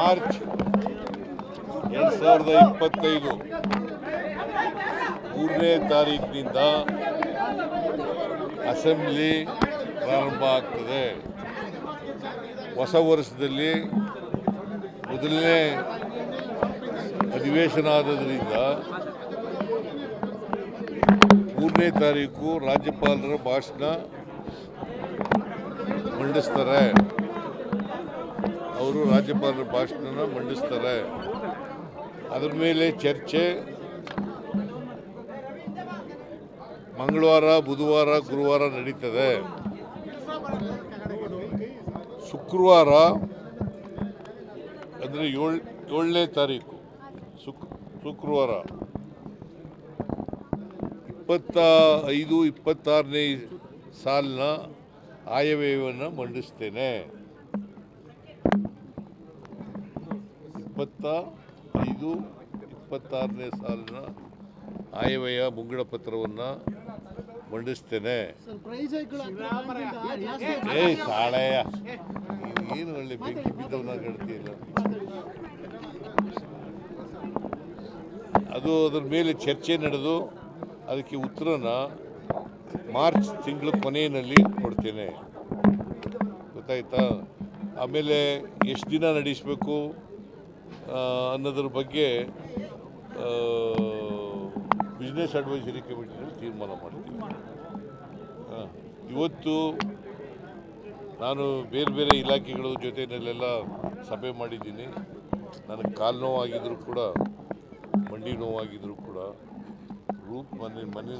March 2025 3ನೇ ತಾರೀಕಿನಿಂದ assembly ಪ್ರಾರಂಭ ಆಗ್ತದೆ. ಹೊಸ ವರ್ಷದಲ್ಲಿ ಮೊದಲನೇ ಅಧಿವೇಶನ ಆದದ್ರಿಂದ 3ನೇ ತಾರೀಕು ರಾಜ್ಯಪಾಲರ ಭಾಷಣ ಮಂಡಿಸ್ತಾರೆ. ಅವರು ರಾಜ್ಯಪಾಲರ ಭಾಷಣ ಮಂಡಿಸ್ತಾರೆ. ಅದರ ಮೇಲೆ ಚರ್ಚೆ ಮಂಗಳವಾರ, ಬುಧವಾರ, ಗುರುವಾರ ನಡೀತದೆ. ಶುಕ್ರವಾರ ಅಂದರೆ 7ನೇ ತಾರೀಕು ಶುಕ್ರವಾರ 25-26ನೇ ಸಾಲಿನ ಆಯವ್ಯಯವನ್ನು ಮಂಡಿಸ್ತೇನೆ. 25-26ನೇ ಸಾಲಿನ ಆಯವ್ಯಯ ಮುಂಗಡ ಪತ್ರವನ್ನು ಮಂಡಿಸ್ತೇನೆ. ಕಾಳೆಯ ಏನು ಒಳ್ಳೆ ಬೆಂಕಿ ಬಿದ್ದವನ್ನ ಕಡ್ತಿಲ್ಲ. ಅದರ ಮೇಲೆ ಚರ್ಚೆ ನಡೆದು ಅದಕ್ಕೆ ಉತ್ತರನ ಮಾರ್ಚ್ ತಿಂಗಳ ಕೊನೆಯಲ್ಲಿ ಕೊಡ್ತೇನೆ. ಗೊತ್ತಾಯ್ತಾ? ಆಮೇಲೆ ಎಷ್ಟು ದಿನ ನಡೆಸಬೇಕು ಅನ್ನೋದ್ರ ಬಗ್ಗೆ ಬಿಸ್ನೆಸ್ ಅಡ್ವೈಸರಿ ಕಮಿಟಿನಲ್ಲಿ ತೀರ್ಮಾನ ಮಾಡ್ತೀವಿ. ಇವತ್ತು ನಾನು ಬೇರೆ ಬೇರೆ ಇಲಾಖೆಗಳ ಜೊತೆಯಲ್ಲೆಲ್ಲ ಸಭೆ ಮಾಡಿದ್ದೀನಿ. ನನಗೆ ಕಾಲು ನೋವಾಗಿದ್ದರೂ ಕೂಡ, ಮಂಡಿ ನೋವಾಗಿದ್ದರೂ ಕೂಡ ಮನೆ